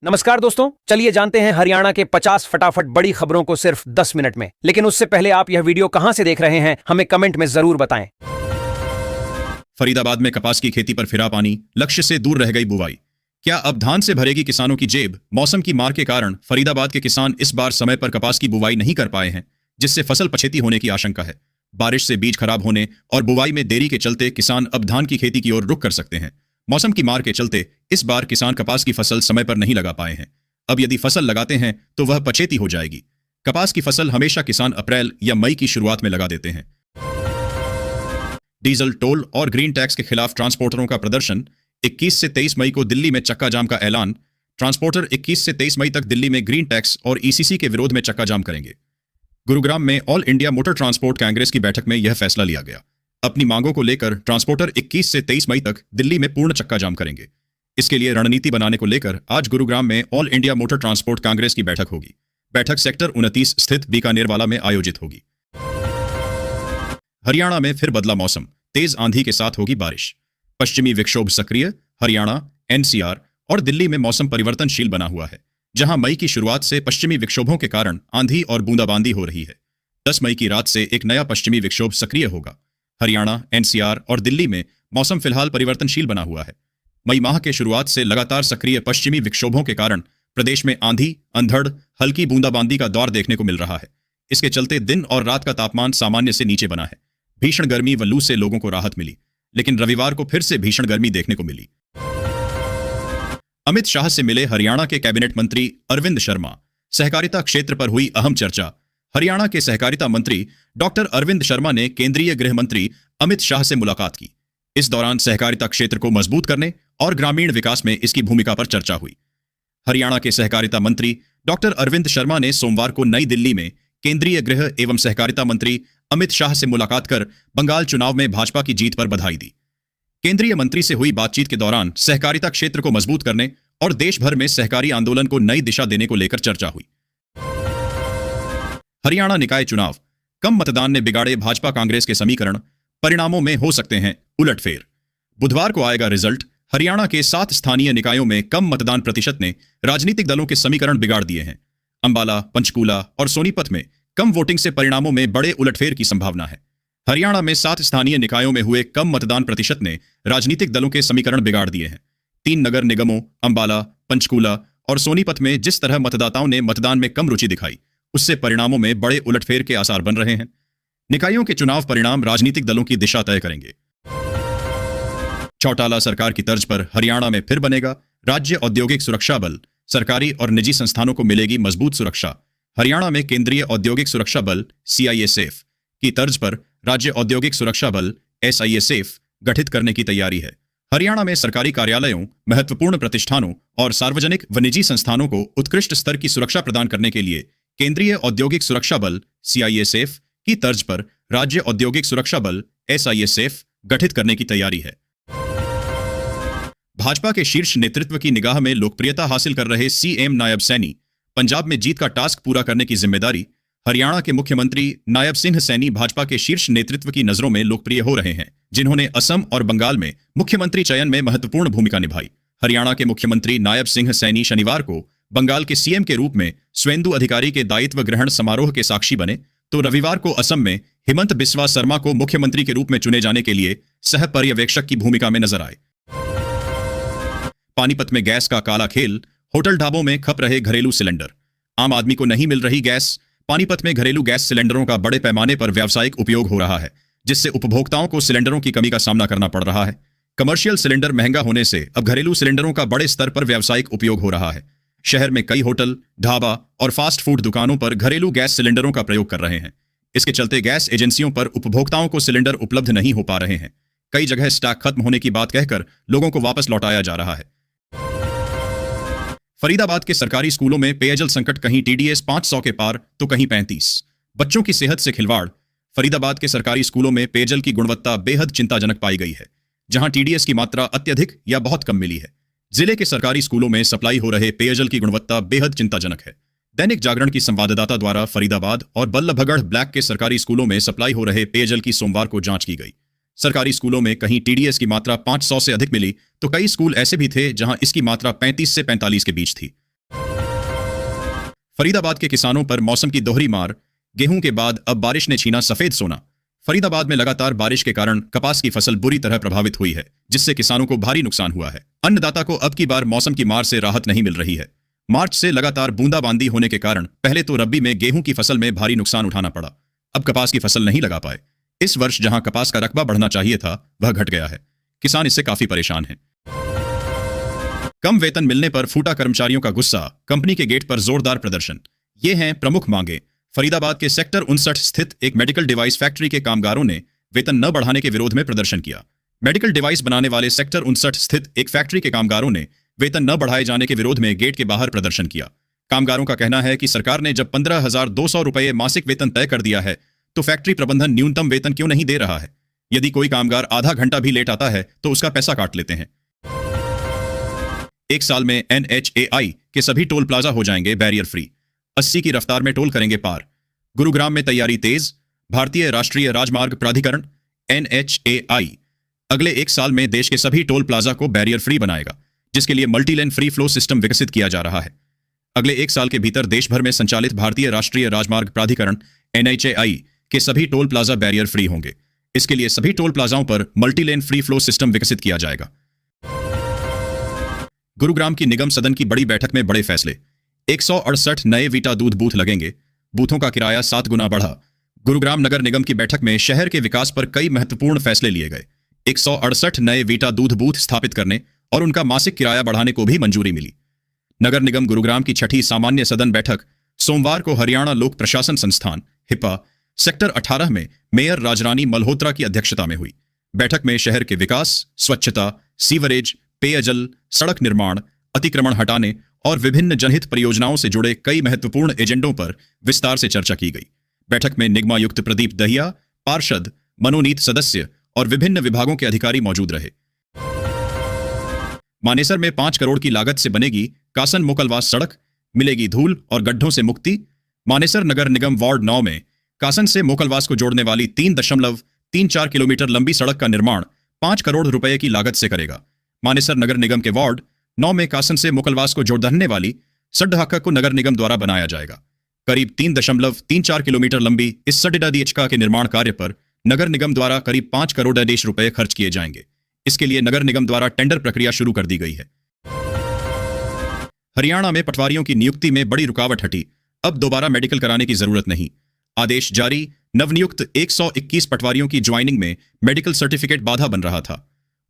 नमस्कार दोस्तों, चलिए जानते हैं हरियाणा के 50 फटाफट बड़ी खबरों को सिर्फ 10 मिनट में। लेकिन उससे पहले आप यह वीडियो कहां से देख रहे हैं, हमें कमेंट में जरूर बताएं। फरीदाबाद में कपास की खेती पर फिरा पानी, लक्ष्य से दूर रह गई बुवाई। क्या अब धान से भरेगी किसानों की जेब? मौसम की मार के कारण फरीदाबाद के किसान इस बार समय पर कपास की बुवाई नहीं कर पाए हैं, जिससे फसल पछेती होने की आशंका है। बारिश से बीज खराब होने और बुवाई में देरी के चलते किसान अब धान की खेती की ओर रुख कर सकते हैं। मौसम की मार के चलते इस बार किसान कपास की फसल समय पर नहीं लगा पाए हैं। अब यदि फसल लगाते हैं तो वह पछेती हो जाएगी। कपास की फसल हमेशा किसान अप्रैल या मई की शुरुआत में लगा देते हैं। डीजल, टोल और ग्रीन टैक्स के खिलाफ ट्रांसपोर्टरों का प्रदर्शन। 21 से 23 मई को दिल्ली में चक्का जाम का ऐलान। ट्रांसपोर्टर 21 से 23 मई तक दिल्ली में ग्रीन टैक्स और ईसीसी के विरोध में चक्का जाम करेंगे। गुरुग्राम में all India motor transport Congress की बैठक में यह फैसला लिया गया। अपनी मांगों को लेकर ट्रांसपोर्टर 21 से 23 मई तक दिल्ली में पूर्ण चक्का जाम करेंगे। इसके लिए रणनीति बनाने को लेकर आज गुरुग्राम में all India motor transport Congress की बैठक होगी। बैठक सेक्टर 29 स्थित बीकानेरवाला में आयोजित होगी। हरियाणा में फिर बदला मौसम, तेज आंधी के साथ होगी बारिश। पश्चिमी विक्षोभ सक्रिय। हरियाणा, एनसीआर और दिल्ली में मौसम परिवर्तनशील बना हुआ है, जहां मई की शुरुआत से पश्चिमी विक्षोभों के कारण आंधी और बूंदाबांदी हो रही है। 10 मई की रात से एक नया पश्चिमी विक्षोभ सक्रिय होगा। हरियाणा, एनसीआर और दिल्ली में मौसम फिलहाल परिवर्तनशील बना हुआ है। मई माह के शुरुआत से लगातार सक्रिय पश्चिमी विक्षोभों के कारण प्रदेश में आंधी, अंधड़, हल्की बूंदाबांदी का दौर देखने को मिल रहा है। इसके चलते दिन और रात का तापमान सामान्य से नीचे बना है। भीषण गर्मी व लू से लोगों को राहत मिली, लेकिन रविवार को फिर से भीषण गर्मी देखने को मिली। अमित शाह से मिले हरियाणा के कैबिनेट मंत्री अरविंद शर्मा। सहकारिता क्षेत्र पर हुई अहम चर्चा। हरियाणा के सहकारिता मंत्री डॉक्टर अरविंद शर्मा ने केंद्रीय गृह मंत्री अमित शाह से मुलाकात की। इस दौरान सहकारिता क्षेत्र को मजबूत करने और ग्रामीण विकास में इसकी भूमिका पर चर्चा हुई। हरियाणा के सहकारिता मंत्री डॉक्टर अरविंद शर्मा ने सोमवार को नई दिल्ली में केंद्रीय गृह एवं सहकारिता मंत्री अमित शाह से मुलाकात कर बंगाल चुनाव में भाजपा की जीत पर बधाई दी। केंद्रीय मंत्री से हुई बातचीत के दौरान सहकारिता क्षेत्र को मजबूत करने और देश भर में सहकारी आंदोलन को नई दिशा देने को लेकर चर्चा हुई। हरियाणा निकाय चुनाव। कम मतदान ने बिगाड़े भाजपा कांग्रेस के समीकरण, परिणामों में हो सकते हैं उलटफेर। बुधवार को आएगा रिजल्ट। हरियाणा के 7 स्थानीय निकायों में कम मतदान प्रतिशत ने राजनीतिक दलों के समीकरण बिगाड़ दिए हैं। अंबाला, पंचकूला और सोनीपत में कम वोटिंग से परिणामों में बड़े उलटफेर की संभावना है। हरियाणा में 7 स्थानीय निकायों में हुए कम मतदान प्रतिशत ने राजनीतिक दलों के समीकरण बिगाड़ दिए हैं। 3 नगर निगमों अंबाला, पंचकूला और सोनीपत में जिस तरह मतदाताओं ने मतदान में कम रुचि दिखाई, उससे परिणामों में बड़े उलटफेर के आसार बन रहे हैं। निकायों के चुनाव परिणाम राजनीतिक दलों की दिशा तय करेंगे। चौटाला सरकार की तर्ज पर हरियाणा में फिर बनेगा राज्य औद्योगिक सुरक्षा बल। सरकारी और निजी संस्थानों को मिलेगी मजबूत सुरक्षा। हरियाणा में केंद्रीय औद्योगिक सुरक्षा बल CISF की तर्ज पर राज्य औद्योगिक सुरक्षा बल SISF गठित करने की तैयारी है। हरियाणा में सरकारी कार्यालयों, महत्वपूर्ण प्रतिष्ठानों और सार्वजनिक व निजी संस्थानों को उत्कृष्ट स्तर की सुरक्षा प्रदान करने के लिए केंद्रीय औद्योगिक सुरक्षा बल CISF की तर्ज पर राज्य औद्योगिक सुरक्षा बल SISF गठित करने की तैयारी है। भाजपा के शीर्ष नेतृत्व की निगाह में लोकप्रियता हासिल कर रहे CM नायब सैनी पंजाब में जीत का टास्क पूरा करने की जिम्मेदारी। हरियाणा के मुख्यमंत्री नायब सिंह सैनी भाजपा के शीर्ष नेतृत्व की नजरों में लोकप्रिय हो रहे हैं, जिन्होंने असम और बंगाल में मुख्यमंत्री चयन में महत्वपूर्ण भूमिका निभाई। हरियाणा के मुख्यमंत्री नायब सिंह सैनी शनिवार को बंगाल के CM के रूप में स्वेंदु अधिकारी के दायित्व ग्रहण समारोह के साक्षी बने, तो रविवार को असम में हिमंत बिस्वा शर्मा को मुख्यमंत्री के रूप में चुने जाने के लिए सह पर्यवेक्षक की भूमिका में नजर आए। पानीपत में गैस का काला खेल। होटल ढाबों में खप रहे घरेलू सिलेंडर। आम आदमी को नहीं मिल रही गैस। पानीपत में घरेलू गैस सिलेंडरों का बड़े पैमाने पर व्यावसायिक उपयोग हो रहा है, जिससे उपभोक्ताओं को सिलेंडरों की कमी का सामना करना पड़ रहा है। कमर्शियल सिलेंडर महंगा होने से अब घरेलू सिलेंडरों का बड़े स्तर पर व्यावसायिक उपयोग हो रहा है। शहर में कई होटल, ढाबा और फास्ट फूड दुकानों पर घरेलू गैस सिलेंडरों का प्रयोग कर रहे हैं। इसके चलते गैस एजेंसियों पर उपभोक्ताओं को सिलेंडर उपलब्ध नहीं हो पा रहे हैं। कई जगह स्टॉक खत्म होने की बात कहकर लोगों को वापस लौटाया जा रहा है। फरीदाबाद के सरकारी स्कूलों में पेयजल संकट, कहीं TDS 500 के पार तो कहीं 35। बच्चों की सेहत से खिलवाड़। फरीदाबाद के सरकारी स्कूलों में पेयजल की गुणवत्ता बेहद चिंताजनक पाई गई है, जहां TDS की मात्रा अत्यधिक या बहुत कम मिली है। जिले के सरकारी स्कूलों में सप्लाई हो रहे पेयजल की गुणवत्ता बेहद चिंताजनक है। दैनिक जागरण की संवाददाता द्वारा फरीदाबाद और बल्लभगढ़ ब्लैक के सरकारी स्कूलों में सप्लाई हो रहे पेयजल की सोमवार को जांच की गई। सरकारी स्कूलों में कहीं TDS की मात्रा 500 से अधिक मिली, तो कई स्कूल ऐसे भी थे जहां इसकी मात्रा 35 से 45 के बीच थी। फरीदाबाद के किसानों पर मौसम की दोहरी मार, गेहूं के बाद अब बारिश ने छीना सफेद सोना। फरीदाबाद में लगातार बारिश के कारण कपास की फसल बुरी तरह प्रभावित हुई है, जिससे किसानों को भारी नुकसान हुआ है। अन्नदाता को अब की बार मौसम की मार से राहत नहीं मिल रही है। मार्च से लगातार बूंदाबांदी होने के कारण पहले तो रब्बी में गेहूं की फसल में भारी नुकसान उठाना पड़ा, अब कपास की फसल नहीं लगा पाए। इस वर्ष जहां कपास का रकबा बढ़ना चाहिए था, वह घट गया है। किसान इससे काफी परेशान हैं। कम वेतन मिलने पर फूटा कर्मचारियों का गुस्सा, कंपनी के गेट पर जोरदार प्रदर्शन। ये हैं प्रमुख मांगे। फरीदाबाद के सेक्टर 59 स्थित एक मेडिकल डिवाइस फैक्ट्री के कामगारों ने वेतन न बढ़ाने के विरोध में प्रदर्शन किया। मेडिकल डिवाइस बनाने वाले सेक्टर 59 स्थित एक फैक्ट्री के कामगारों ने वेतन न बढ़ाए जाने के विरोध में गेट के बाहर प्रदर्शन किया। कामगारों का कहना है कि सरकार ने जब 15,200 रुपये मासिक वेतन तय कर दिया है, तो फैक्ट्री प्रबंधन न्यूनतम वेतन क्यों नहीं दे रहा है। यदि कोई कामगार आधा घंटा भी लेट आता है तो उसका पैसा काट लेते हैं। एक साल में NHAI के सभी टोल प्लाजा हो जाएंगे बैरियर फ्री। 80 की रफ्तार में टोल करेंगे पार। गुरुग्राम में तैयारी तेज। भारतीय राष्ट्रीय राजमार्ग प्राधिकरण NHAI अगले एक साल में देश के सभी टोल प्लाजा को बैरियर फ्री बनाएगा, जिसके लिए मल्टीलेन फ्री फ्लो सिस्टम विकसित किया जा रहा है। अगले एक साल के भीतर देश भर में संचालित भारतीय राष्ट्रीय राजमार्ग प्राधिकरण NHAI के सभी टोल प्लाजा बैरियर फ्री होंगे। इसके लिए सभी टोल प्लाजाओं पर मल्टीलेन फ्री फ्लो सिस्टम विकसित किया जाएगा। गुरुग्राम की निगम सदन की बड़ी बैठक में बड़े फैसले। 168 नए वीटा दूध बूथ लगेंगे। बूथों का किराया 7 गुना बढ़ा। गुरुग्राम नगर निगम की बैठक में शहर के विकास पर कई महत्वपूर्ण फैसले लिए गए। 168 नए वीटा दूध बूथ स्थापित करने और उनका मासिक किराया बढ़ाने को भी मंजूरी मिली। नगर निगम गुरुग्राम की 6ठी सामान्य सदन बैठक सोमवार को हरियाणा लोक प्रशासन संस्थान हिपा सेक्टर 18 में मेयर राजरानी मल्होत्रा की अध्यक्षता में हुई। बैठक में शहर के विकास, स्वच्छता, सीवरेज, पेयजल, सड़क निर्माण, अतिक्रमण हटाने और विभिन्न जनहित परियोजनाओं से जुड़े कई महत्वपूर्ण एजेंडों पर विस्तार से चर्चा की गई। बैठक में निगमायुक्त प्रदीप दहिया, पार्षद, मनोनीत सदस्य और विभिन्न विभागों के अधिकारी मौजूद रहे। मानेसर में 5 करोड़ की लागत से बनेगी कासन मोकलवास सड़क, मिलेगी धूल और गड्ढों से मुक्ति। मानेसर नगर निगम वार्ड 9 में कासन से मोकलवास को जोड़ने वाली 3.34 किलोमीटर लंबी सड़क का निर्माण 5 करोड़ रुपए की लागत से करेगा। मानेसर नगर निगम के वार्ड 9 में कासन से मोकलवास को जोड़ने वाली सड्ढहाका को नगर निगम द्वारा बनाया जाएगा। करीब 3.34 किलोमीटर लंबी इस सड्ढहाका के निर्माण कार्य पर नगर निगम द्वारा करीब 5 करोड़ रुपए खर्च किए जाएंगे। इसके लिए नगर निगम द्वारा टेंडर प्रक्रिया शुरू कर दी गई है। हरियाणा में पटवारियों की नियुक्ति में बड़ी रुकावट हटी। अब दोबारा मेडिकल कराने की जरूरत नहीं। आदेश जारी। नवनियुक्त 121 पटवारियों की ज्वाइनिंग में मेडिकल सर्टिफिकेट बाधा बन रहा था।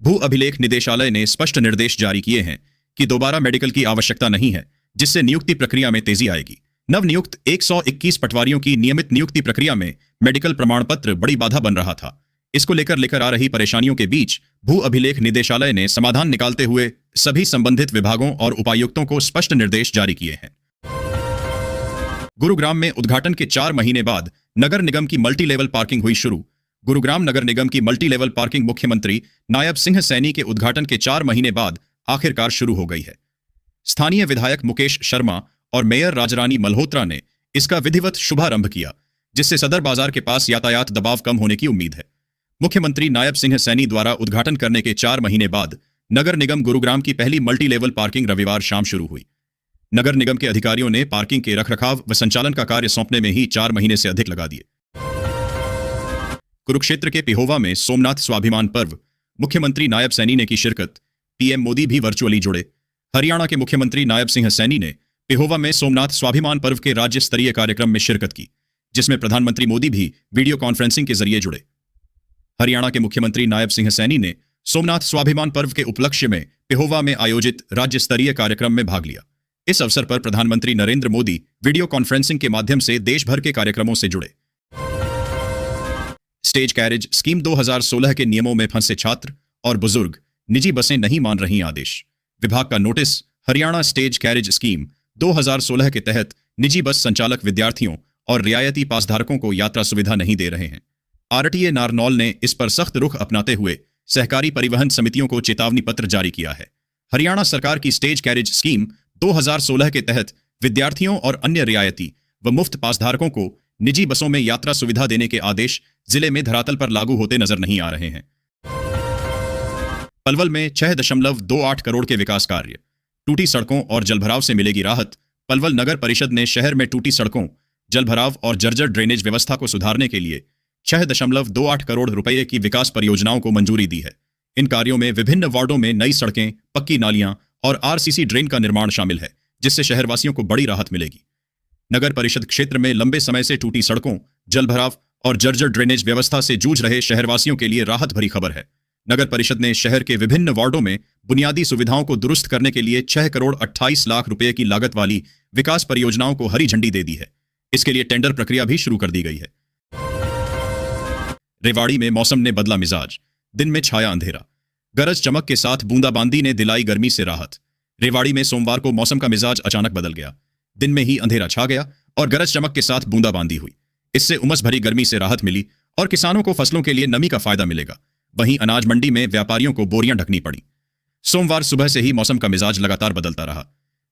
भू अभिलेख निदेशालय ने स्पष्ट निर्देश जारी किए हैं कि दोबारा मेडिकल की आवश्यकता नहीं है, जिससे नियुक्ति प्रक्रिया में तेजी आएगी। नवनियुक्त 121 पटवारियों की नियमित नियुक्ति प्रक्रिया में मेडिकल प्रमाण पत्र बड़ी बाधा बन रहा था। इसको लेकर आ रही परेशानियों के बीच भू अभिलेख निदेशालय ने समाधान निकालते हुए सभी संबंधित विभागों और उपायुक्तों को स्पष्ट निर्देश जारी किए हैं। गुरुग्राम में उद्घाटन के 4 महीने बाद नगर निगम की मल्टी लेवल पार्किंग हुई शुरू। गुरुग्राम नगर निगम की मल्टी लेवल पार्किंग मुख्यमंत्री नायब सिंह सैनी के उद्घाटन के 4 महीने बाद आखिरकार शुरू हो गई है। स्थानीय विधायक मुकेश शर्मा और मेयर राजरानी मल्होत्रा ने इसका विधिवत शुभारंभ किया, जिससे सदर बाजार के पास यातायात दबाव कम होने की उम्मीद है। मुख्यमंत्री नायब सिंह सैनी द्वारा उद्घाटन करने के 4 महीने बाद नगर निगम गुरुग्राम की पहली मल्टी लेवल पार्किंग रविवार शाम शुरू हुई। नगर निगम के अधिकारियों ने पार्किंग के रखरखाव व संचालन का कार्य सौंपने में ही 4 महीने से अधिक लगा दिए। कुरुक्षेत्र के पिहोवा में सोमनाथ स्वाभिमान पर्व, मुख्यमंत्री नायब सैनी ने की शिरकत। पीएम मोदी भी वर्चुअली जुड़े। हरियाणा के मुख्यमंत्री नायब सिंह सैनी ने पिहोवा में सोमनाथ स्वाभिमान पर्व के राज्य स्तरीय कार्यक्रम में शिरकत की, जिसमें प्रधानमंत्री मोदी भी वीडियो कॉन्फ्रेंसिंग के जरिए जुड़े। हरियाणा के मुख्यमंत्री नायब सिंह सैनी ने सोमनाथ स्वाभिमान पर्व के उपलक्ष्य में पिहोवा में आयोजित राज्य स्तरीय कार्यक्रम में भाग लिया। इस अवसर पर प्रधानमंत्री नरेंद्र मोदी वीडियो कॉन्फ्रेंसिंग के माध्यम से देश भर के कार्यक्रमों से जुड़े। स्टेज कैरेज स्कीम 2016 के नियमों में फंसे छात्र और बुजुर्ग, निजी बसें नहीं मान रही आदेश। विभाग का notice. Haryana stage carriage scheme 2016 के तहत निजी बस संचालक विद्यार्थियों और रियायती पासधारकों को यात्रा सुविधा नहीं दे रहे हैं। आरटीए नारनौल ने इस पर सख्त रुख अपनाते हुए सहकारी परिवहन समितियों को चेतावनी पत्र जारी किया है। हरियाणा सरकार की स्टेज कैरेज स्कीम 2016 के तहत विद्यार्थियों और अन्य रियायती व मुफ्त पासधारकों को निजी बसों में यात्रा सुविधा देने के आदेश जिले में धरातल पर लागू होते नजर नहीं आ रहे हैं। पलवल में 6.28 करोड़ के विकास कार्य। टूटी सड़कों और जलभराव से मिलेगी राहत। पलवल नगर परिषद ने शहर में टूटी सड़कों, जलभराव और जर्जर ड्रेनेज व्यवस्था को सुधारने के लिए 6.28 करोड़ रुपए की विकास परियोजनाओं को मंजूरी दी है। इन कार्यों में विभिन्न वार्डों में नई सड़कें, पक्की नालियां और आरसीसी ड्रेन का निर्माण शामिल है, जिससे शहरवासियों को बड़ी राहत मिलेगी। नगर परिषद क्षेत्र में लंबे समय से टूटी सड़कों, जलभराव और जर्जर ड्रेनेज व्यवस्था से जूझ रहे शहरवासियों के लिए राहत भरी खबर है। नगर परिषद ने शहर के विभिन्न वार्डों में बुनियादी सुविधाओं को दुरुस्त करने के लिए 6 करोड़ 28 लाख रुपए की लागत वाली विकास परियोजनाओं को हरी झंडी दे दी है। इसके लिए टेंडर प्रक्रिया भी शुरू कर दी गई है। रेवाड़ी में मौसम ने बदला मिजाज, दिन में छाया अंधेरा, गरज चमक के साथ बूंदाबांदी ने दिलाई गर्मी से राहत। रेवाड़ी में सोमवार को मौसम का मिजाज अचानक बदल गया। दिन में ही अंधेरा छा गया और गरज चमक के साथ बूंदाबांदी हुई। इससे उमस भरी गर्मी से राहत मिली और किसानों को फसलों के लिए नमी का फायदा मिलेगा। वहीं अनाज मंडी में व्यापारियों को बोरियां ढकनी पड़ी। सोमवार सुबह से ही मौसम का मिजाज लगातार बदलता रहा।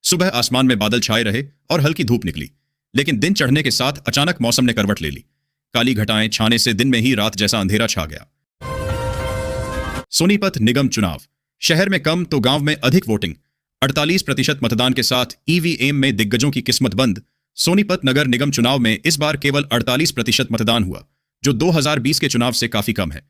सुबह आसमान में बादल छाए रहे और हल्की धूप निकली, लेकिन दिन चढ़ने के साथ अचानक मौसम ने करवट ले ली। काली घटाएं छाने से दिन में ही रात जैसा अंधेरा छा गया। सोनीपत निगम चुनाव, शहर में कम तो गांव में अधिक वोटिंग। 48% मतदान के साथ ईवीएम में दिग्गजों की किस्मत बंद। सोनीपत नगर निगम चुनाव में इस बार केवल 48% मतदान हुआ, जो 2020 के चुनाव से काफी कम है।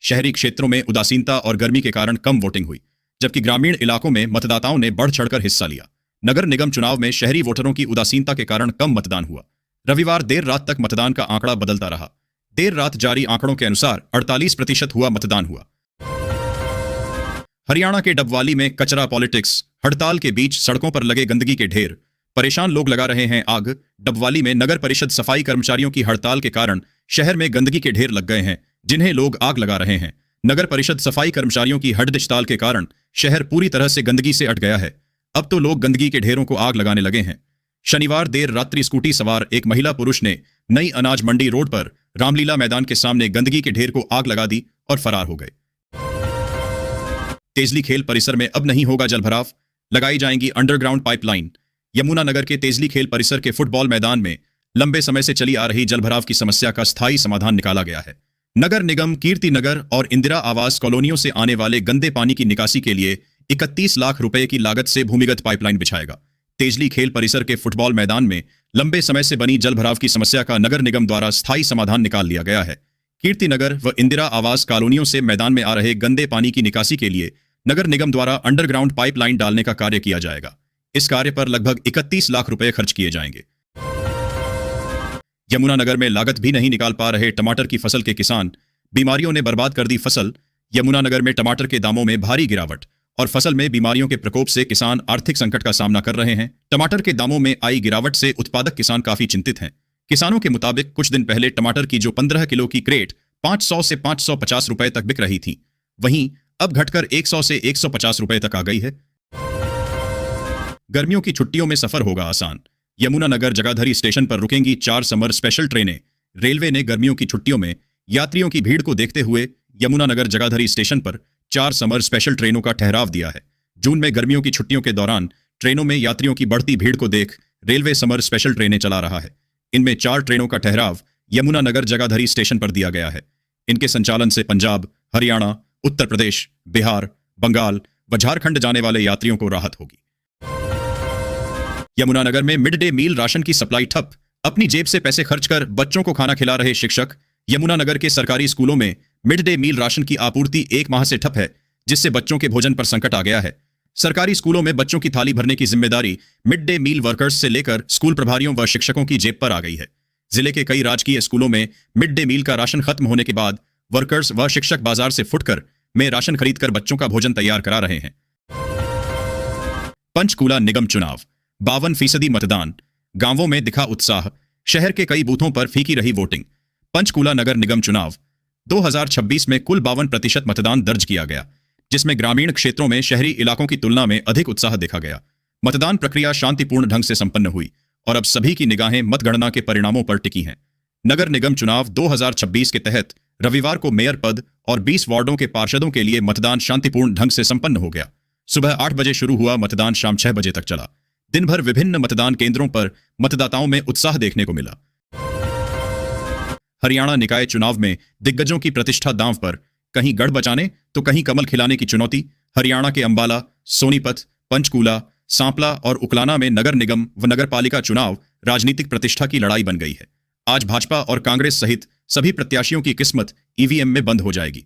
शहरी क्षेत्रों में उदासीनता और गर्मी के कारण कम वोटिंग हुई, जबकि ग्रामीण इलाकों में मतदाताओं ने बढ़ चढ़कर हिस्सा लिया। नगर निगम चुनाव में शहरी वोटरों की उदासीनता के कारण कम मतदान हुआ। रविवार देर रात तक मतदान का आंकड़ा बदलता रहा। देर रात जारी आंकड़ों के अनुसार 48% हुआ मतदान हुआ। हरियाणा के डबवाली में कचरा पॉलिटिक्स, हड़ताल के बीच सड़कों पर लगे गंदगी के ढेर, परेशान लोग लगा रहे हैं आग। डबवाली में नगर परिषद सफाई कर्मचारियों की हड़ताल के कारण शहर में गंदगी के ढेर लग गए हैं, जिन्हें लोग आग लगा रहे हैं। नगर परिषद सफाई कर्मचारियों की हड़ताल के कारण शहर पूरी तरह से गंदगी से अट गया है। अब तो लोग गंदगी के ढेरों को आग लगाने लगे हैं। शनिवार देर रात्रि स्कूटी सवार एक महिला पुरुष ने नई अनाज मंडी रोड पर रामलीला मैदान के सामने गंदगी के ढेर को आग लगा दी और फरार हो गए। तेजली खेल परिसर में अब नहीं होगा जलभराव, लगाई जाएंगी अंडरग्राउंड पाइपलाइन। यमुनानगर के तेजली खेल परिसर के फुटबॉल मैदान में लंबे समय से चली आ रही जलभराव की समस्या का स्थायी समाधान निकाला गया है। नगर निगम कीर्ति नगर और इंदिरा आवास कॉलोनियों से आने वाले गंदे पानी की निकासी के लिए 31 लाख रुपए की लागत से भूमिगत पाइपलाइन बिछाएगा। तेजली खेल परिसर के फुटबॉल मैदान में लंबे समय से बनी जलभराव की समस्या का नगर निगम द्वारा स्थायी समाधान निकाल लिया गया है। कीर्ति नगर व इंदिरा आवास कॉलोनियों से मैदान में आ रहे गंदे पानी की निकासी के लिए नगर निगम द्वारा अंडरग्राउंड पाइपलाइन डालने का कार्य किया जाएगा। इस कार्य पर लगभग 31 लाख रुपए खर्च किए जाएंगे। यमुनानगर में लागत भी नहीं निकाल पा रहे टमाटर की फसल के किसान, बीमारियों ने बर्बाद कर दी फसल। यमुनानगर में टमाटर के दामों में भारी गिरावट और फसल में बीमारियों के प्रकोप से किसान आर्थिक संकट का सामना कर रहे हैं। टमाटर के दामों में आई गिरावट से उत्पादक किसान काफी चिंतित हैं। किसानों के मुताबिक कुछ दिन पहले टमाटर की जो 15 किलो की क्रेट 500 से 550 रुपए तक बिक रही थी, वहीं अब घटकर 100 से 150 रुपए तक आ गई है। गर्मियों की छुट्टियों में सफर होगा आसान। यमुनानगर जगाधरी स्टेशन पर रुकेंगी 4 समर स्पेशल ट्रेनें। रेलवे ने गर्मियों की छुट्टियों में यात्रियों की भीड़ को देखते हुए यमुनानगर जगाधरी स्टेशन पर 4 समर स्पेशल ट्रेनों का ठहराव दिया है। जून में गर्मियों की छुट्टियों के दौरान ट्रेनों में यात्रियों की बढ़ती भीड़ को देख रेलवे समर स्पेशल ट्रेनें चला रहा है। इनमें 4 ट्रेनों का ठहराव यमुनानगर जगाधरी स्टेशन पर दिया गया है। इनके संचालन से पंजाब, हरियाणा, उत्तर प्रदेश, बिहार, बंगाल व झारखंड जाने वाले यात्रियों को राहत होगी। यमुनानगर में मिड डे मील राशन की सप्लाई ठप, अपनी जेब से पैसे खर्च कर बच्चों को खाना खिला रहे शिक्षक। यमुनानगर के सरकारी स्कूलों में मिड डे मील राशन की आपूर्ति 1 माह से ठप है, जिससे बच्चों के भोजन पर संकट आ गया है। सरकारी स्कूलों में बच्चों की थाली भरने की जिम्मेदारी मिड डे मील वर्कर्स से लेकर स्कूल प्रभारियों व शिक्षकों की जेब पर आ गई है। जिले के कई राजकीय स्कूलों में मिड डे मील का राशन खत्म होने के बाद वर्कर्स व शिक्षक बाजार से फुटकर में राशन खरीदकर बच्चों का भोजन तैयार करा रहे हैं। पंचकूला निगम चुनाव, 52% मतदान, गांवों में दिखा उत्साह। शहर के कई बूथों पर फीकी रही वोटिंग। पंचकूला नगर निगम चुनाव 2026 में कुल 52% मतदान दर्ज किया गया, जिसमें ग्रामीण क्षेत्रों में शहरी इलाकों की तुलना में अधिक उत्साह देखा गया। मतदान प्रक्रिया शांतिपूर्ण ढंग से संपन्न हुई और अब सभी की निगाहें मतगणना के परिणामों पर टिकी हैं। नगर निगम चुनाव 2026 के तहत रविवार को मेयर पद और 20 वार्डों के पार्षदों के लिए मतदान शांतिपूर्ण ढंग से संपन्न हो गया। सुबह 8 बजे शुरू हुआ मतदान शाम 6 बजे तक चला। दिन भर विभिन्न मतदान केंद्रों पर मतदाताओं में उत्साह देखने को मिला। हरियाणा निकाय चुनाव में दिग्गजों की प्रतिष्ठा दांव पर, कहीं गढ़ बचाने तो कहीं कमल खिलाने की चुनौती। हरियाणा के अंबाला, सोनीपत, पंचकूला, सांपला और उकलाना में नगर निगम व नगरपालिका चुनाव राजनीतिक प्रतिष्ठा की लड़ाई बन गई है। आज भाजपा और कांग्रेस सहित सभी प्रत्याशियों की किस्मत ईवीएम में बंद हो जाएगी।